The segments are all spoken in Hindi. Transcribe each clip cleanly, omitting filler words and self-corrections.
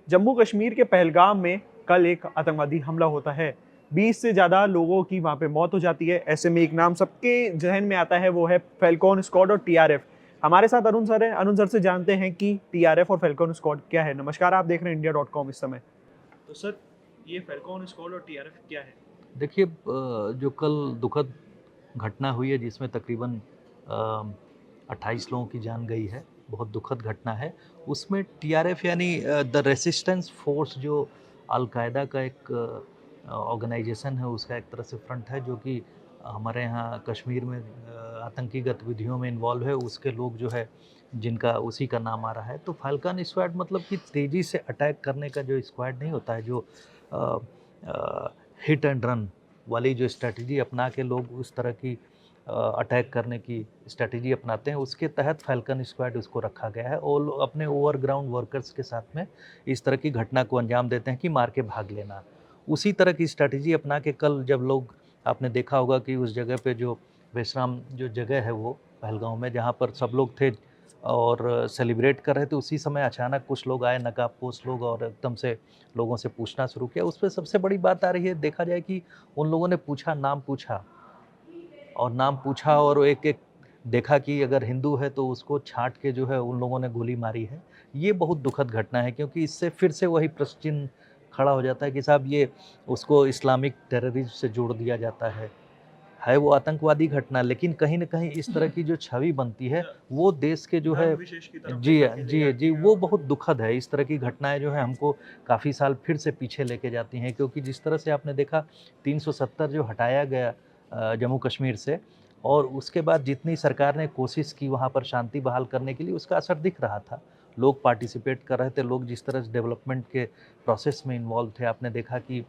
जम्मू कश्मीर के पहलगाम में कल एक आतंकवादी हमला होता है। 20 से ज़्यादा लोगों की वहाँ पे मौत हो जाती है। ऐसे में एक नाम सबके जहन में आता है, वो है फैल्कॉन स्क्वाड और टीआरएफ। हमारे साथ अरुण सर हैं। अरुण सर से जानते हैं कि टीआरएफ और फैल्कॉन स्क्वाड क्या है। नमस्कार, आप देख रहे हैं इंडिया.com इस समय। तो सर, ये फैल्कॉन स्क्वाड और टीआरएफ क्या है? देखिए, जो कल दुखद घटना हुई है जिसमें तकरीबन 28 लोगों की जान गई है, बहुत दुखद घटना है। उसमें टीआरएफ यानी द रेसिस्टेंस फोर्स, जो अल-कायदा का एक ऑर्गेनाइजेशन है, उसका एक तरह से फ्रंट है, जो कि हमारे यहाँ कश्मीर में आतंकी गतिविधियों में इन्वॉल्व है। उसके लोग जो है, जिनका उसी का नाम आ रहा है। तो फाल्कन स्क्वाड मतलब कि तेज़ी से अटैक करने का जो स्क्वाड नहीं होता है, जो हिट एंड रन वाली जो स्ट्रैटेजी अपना के लोग उस तरह की अटैक करने की स्ट्रैटेजी अपनाते हैं, उसके तहत फैल्कन स्क्वाड उसको रखा गया है। और लोग अपने ओवरग्राउंड वर्कर्स के साथ में इस तरह की घटना को अंजाम देते हैं कि मार के भाग लेना। उसी तरह की स्ट्रैटेजी अपना के कल जब लोग, आपने देखा होगा कि उस जगह पे जो विश्राम जो जगह है वो पहलगाँव में, जहाँ पर सब लोग थे और सेलिब्रेट कर रहे थे, उसी समय अचानक कुछ लोग आए, नकाबपोश लोग, और एकदम से लोगों से पूछना शुरू किया। उसपे सबसे बड़ी बात आ रही है, देखा जाए कि उन लोगों ने पूछा, नाम पूछा और एक-एक देखा कि अगर हिंदू है तो उसको छाँट के जो है उन लोगों ने गोली मारी है। ये बहुत दुखद घटना है, क्योंकि इससे फिर से वही प्रश्न चिन्ह खड़ा हो जाता है कि साहब, ये उसको इस्लामिक टेररिज़्म से जोड़ दिया जाता है। है वो आतंकवादी घटना, लेकिन कहीं न कहीं इस तरह की जो छवि बनती है, वो देश के जो है, धर्म विशेष की तरफ जी, लेकर के ले जी, जाती है। वो बहुत दुखद है। इस तरह की घटनाएँ जो हैं हमको काफ़ी साल फिर से पीछे लेके जाती हैं, क्योंकि जिस तरह से आपने देखा 370 जो हटाया गया जम्मू कश्मीर से, और उसके बाद जितनी सरकार ने कोशिश की वहाँ पर शांति बहाल करने के लिए, उसका असर दिख रहा था। लोग पार्टिसिपेट कर रहे थे, लोग जिस तरह से डेवलपमेंट के प्रोसेस में इन्वॉल्व थे, आपने देखा कि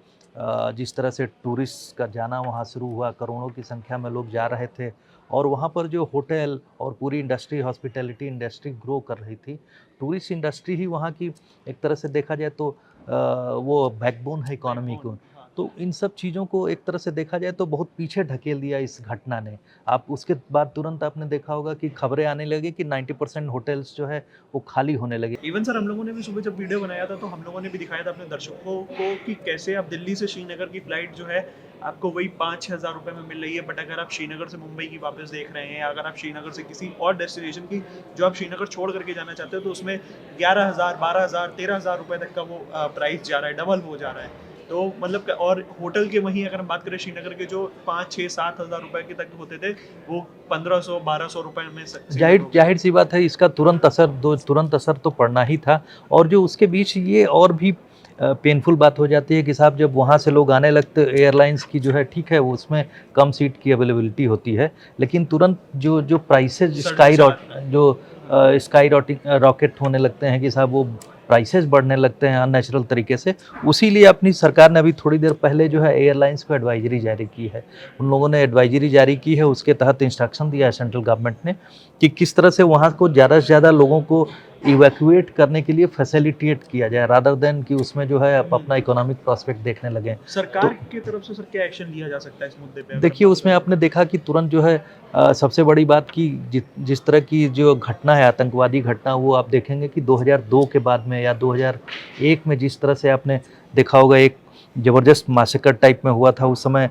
जिस तरह से टूरिस्ट का जाना वहाँ शुरू हुआ, करोड़ों की संख्या में लोग जा रहे थे, और वहाँ पर जो होटल और पूरी इंडस्ट्री, हॉस्पिटैलिटी इंडस्ट्री ग्रो कर रही थी। टूरिस्ट इंडस्ट्री ही वहाँ की एक तरह से देखा जाए तो वो बैकबोन है इकोनॉमी बैकबोन, को। हाँ। तो इन सब चीज़ों को एक तरह से देखा जाए तो बहुत पीछे ढकेल दिया इस घटना ने। आप उसके बाद तुरंत आपने देखा होगा कि खबरें आने लगी कि 90% होटल्स जो है वो खाली होने लगे। इवन सर, हम लोगों ने भी सुबह जब वीडियो बनाया था, तो हम लोगों ने भी दिखाया था अपने दर्शकों को कि कैसे आप दिल्ली से श्रीनगर की फ्लाइट जो है, आपको वही 5-6 हज़ार रुपए में मिल रही है। बट अगर आप श्रीनगर से मुंबई की वापस देख रहे हैं, या अगर आप श्रीनगर से किसी और डेस्टिनेशन की जो आप श्रीनगर छोड़ करके जाना चाहते हो, तो उसमें 11,000, 12,000, 13,000 रुपए तक का वो प्राइस जा रहा है, डबल हो जा रहा है। तो मतलब और होटल के वहीं अगर हम बात करें, श्रीनगर के जो 5-6-7 हज़ार रुपए के तक होते थे, वो 1500-1200 रुपए में सीमित हो गए। ज़ाहिर-सी बात है, इसका तुरंत असर तो पड़ना ही था। और जो उसके बीच ये और भी पेनफुल बात हो जाती है कि साहब, जब वहाँ से लोग आने लगते, एयरलाइंस की जो है ठीक है, वो उसमें कम सीट की अवेलेबिलिटी होती है, लेकिन तुरंत जो जो prices sudden charge. Sky rocket होने लगते हैं कि साहब, वो प्राइसेज़ बढ़ने लगते हैं अननेचुरल तरीके से। उसी लिए अपनी सरकार ने अभी थोड़ी देर पहले जो है एयरलाइंस को एडवाइज़री जारी की है। उन लोगों ने एडवाइज़री जारी की है, उसके तहत इंस्ट्रक्शन दिया है सेंट्रल गवर्नमेंट ने कि किस तरह से वहाँ को ज़्यादा से ज़्यादा लोगों को इवैक्यूएट करने के लिए फैसिलिटेट किया जाए, रादर देन कि उसमें जो है आप अपना इकोनॉमिक प्रॉस्पेक्ट देखने लगें। तो सरकार की तरफ से सर क्या एक्शन लिया जा सकता है इस मुद्दे पे, अगर हम देखिए, बात उसमें करें? आपने देखा कि तुरंत जो है सबसे बड़ी बात कि जिस तरह की जो घटना है, आतंकवादी घटना, वो आप देखेंगे कि 2002 के बाद में या 2001 में जिस तरह से आपने देखा होगा, एक ज़बरदस्त मैसेकर टाइप में हुआ था उस समय।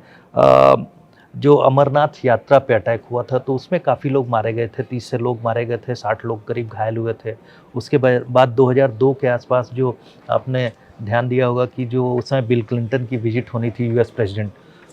जो अमरनाथ यात्रा पे अटैक हुआ था, तो उसमें काफ़ी लोग मारे गए थे, 30 से लोग मारे गए थे, 60 लोग करीब घायल हुए थे। उसके बाद 2002 के आसपास जो आपने ध्यान दिया होगा कि जो उस समय बिल क्लिंटन की विज़िट होनी थी, यूएस प्रेसिडेंट,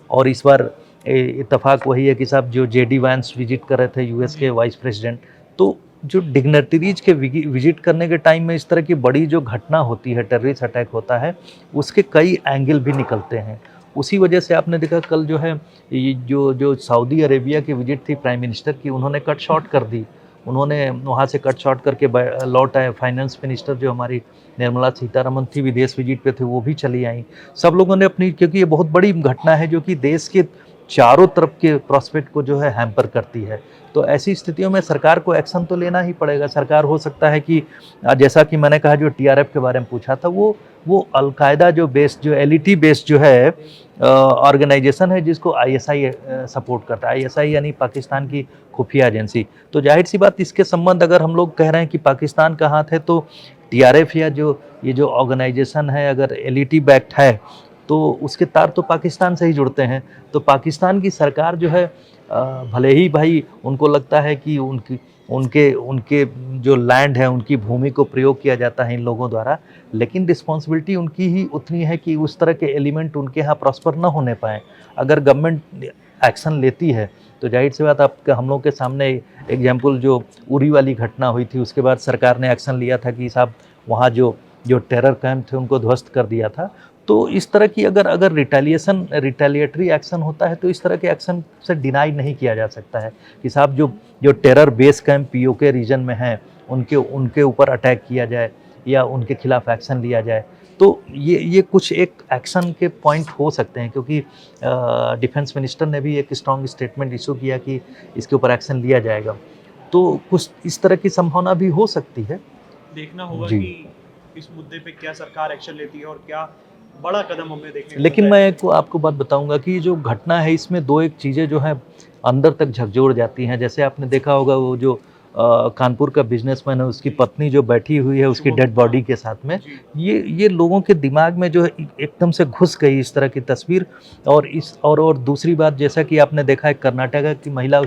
और इस बार इत्तेफाक वही है कि साहब, जो जेडी वांस विजिट कर रहे थे, यूएस के वाइस प्रेसिडेंट। तो जो डिग्नेटरीज के विजिट करने के टाइम में इस तरह की बड़ी जो घटना होती है, टेररिस्ट अटैक होता है, उसके कई एंगल भी निकलते हैं। उसी वजह से आपने देखा कल जो है, ये जो जो सऊदी अरेबिया की विजिट थी प्राइम मिनिस्टर की, उन्होंने कट शॉर्ट कर दी। उन्होंने वहाँ से कट शॉर्ट करके लौट आए। फाइनेंस मिनिस्टर जो हमारी निर्मला सीतारमन थी, विदेश विजिट पे थी, वो भी चली आई। सब लोगों ने अपनी, क्योंकि ये बहुत बड़ी घटना है जो कि देश के चारों तरफ के प्रॉस्पेक्ट को जो है हैम्पर करती है। तो ऐसी स्थितियों में सरकार को एक्शन तो लेना ही पड़ेगा। सरकार, हो सकता है कि जैसा कि मैंने कहा, जो टीआरएफ के बारे में पूछा था, वो अल-कायदा जो बेस्ड, जो एलिटी बेस्ड जो है ऑर्गेनाइजेशन है, जिसको आईएसआई सपोर्ट करता है। आईएसआई यानी पाकिस्तान की खुफिया एजेंसी। तो जाहिर सी बात, इसके संबंध अगर हम लोग कह रहे हैं कि पाकिस्तान का हाथ है, तो TRF या जो ये जो ऑर्गेनाइजेशन है अगर LET बैक्ड है तो उसके तार तो पाकिस्तान से ही जुड़ते हैं। तो पाकिस्तान की सरकार जो है भले ही भाई उनको लगता है कि उनके उनके जो लैंड है उनकी भूमि को प्रयोग किया जाता है इन लोगों द्वारा, लेकिन रिस्पॉन्सिबिलिटी उनकी ही उतनी है कि उस तरह के एलिमेंट उनके यहाँ प्रॉस्पर ना होने पाएँ। अगर गवर्नमेंट एक्शन लेती है तो जाहिर सी बात आपके हम लोग के सामने एग्जाम्पल जो उरी वाली घटना हुई थी उसके बाद सरकार ने एक्शन लिया था कि साहब वहाँ जो जो टेरर कैंप थे उनको ध्वस्त कर दिया था। तो इस तरह की अगर रिटेलिएटरी एक्शन होता है तो इस तरह के एक्शन से डिनाई नहीं किया जा सकता है कि साहब जो जो terror base camp POK region में हैं उनके ऊपर अटैक किया जाए या उनके खिलाफ एक्शन लिया जाए। तो ये कुछ एक एक्शन के पॉइंट हो सकते हैं क्योंकि डिफेंस मिनिस्टर ने भी एक स्ट्रॉन्ग स्टेटमेंट इशू किया कि इसके ऊपर एक्शन लिया जाएगा। तो कुछ इस तरह की संभावना भी हो सकती है। देखना होगा जी। कि इस मुद्दे पे क्या सरकार एक्शन लेती है और क्या बड़ा कदम हमें देखने को लेकिन मिलता है। मैं आपको बात बताऊंगा कि जो घटना है इसमें दो एक चीज़ें जो हैं अंदर तक झकझोर जाती हैं। जैसे आपने देखा होगा वो जो कानपुर का बिजनेसमैन है उसकी पत्नी जो बैठी हुई है उसकी डेड बॉडी के साथ में, जी। ये लोगों के दिमाग में जो है एकदम से घुस गई इस तरह की तस्वीर। और दूसरी बात जैसा कि आपने देखा है कर्नाटका की महिला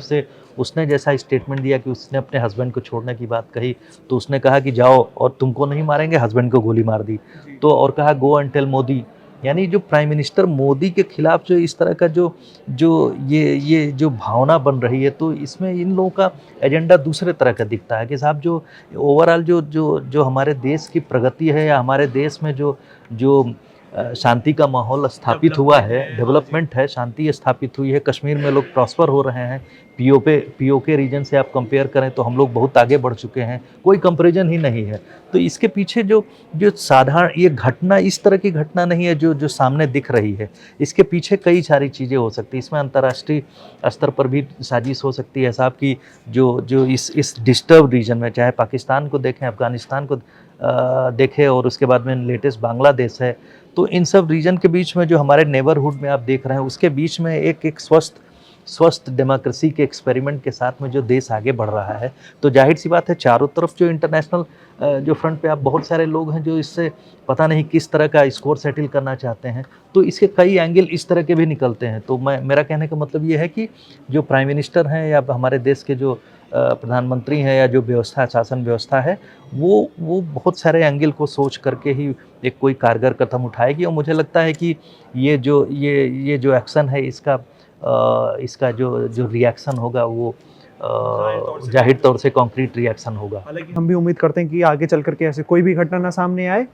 उसने जैसा स्टेटमेंट दिया कि उसने अपने हस्बैंड को छोड़ने की बात कही तो उसने कहा कि जाओ और तुमको नहीं मारेंगे, हस्बैंड को गोली मार दी। जी। तो और कहा गो एंड टेल मोदी, यानी जो प्राइम मिनिस्टर मोदी के खिलाफ जो इस तरह का जो जो ये जो भावना बन रही है तो इसमें इन लोगों का एजेंडा दूसरे तरह का दिखता है कि साहब जो ओवरऑल जो हमारे देश की प्रगति है या हमारे देश में जो जो शांति का माहौल स्थापित हुआ है, डेवलपमेंट है, शांति स्थापित हुई है, कश्मीर में लोग प्रॉस्पर हो रहे हैं। POK रीजन से आप कंपेयर करें तो हम लोग बहुत आगे बढ़ चुके हैं, कोई कंपैरिजन ही नहीं है। तो इसके पीछे जो जो साधारण ये घटना इस तरह की घटना नहीं है जो सामने दिख रही है, इसके पीछे कई सारी चीज़ें हो सकती हैं। इसमें अंतर्राष्ट्रीय स्तर पर भी साजिश हो सकती है साहब की जो इस डिस्टर्ब रीजन में चाहे पाकिस्तान को देखें, अफगानिस्तान को देखें और उसके बाद में लेटेस्ट बांग्लादेश है। तो इन सब रीजन के बीच में जो हमारे नेबरहुड में आप देख रहे हैं उसके बीच में एक स्वस्थ डेमोक्रेसी के एक्सपेरिमेंट के साथ में जो देश आगे बढ़ रहा है, तो जाहिर सी बात है चारों तरफ जो इंटरनेशनल जो फ्रंट पे आप बहुत सारे लोग हैं जो इससे पता नहीं किस तरह का स्कोर सेटल करना चाहते हैं। तो इसके कई एंगल इस तरह के भी निकलते हैं। तो मेरा कहने का मतलब ये है कि जो प्राइम मिनिस्टर हैं या हमारे देश के जो प्रधानमंत्री हैं या जो शासन व्यवस्था है वो बहुत सारे एंगल को सोच करके ही एक कोई कारगर कदम उठाएगी। और मुझे लगता है कि ये जो एक्शन है इसका जो रिएक्शन होगा वो जाहिर तौर से कॉन्क्रीट रिएक्शन होगा। हालांकि हम भी उम्मीद करते हैं कि आगे चल करके ऐसे कोई भी घटना ना सामने आए।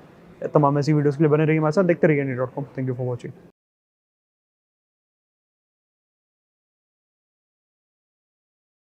तमाम ऐसी वीडियोस के लिए बने रहिए हमारे साथ, देखते रहिए India.com। Thank you for watching.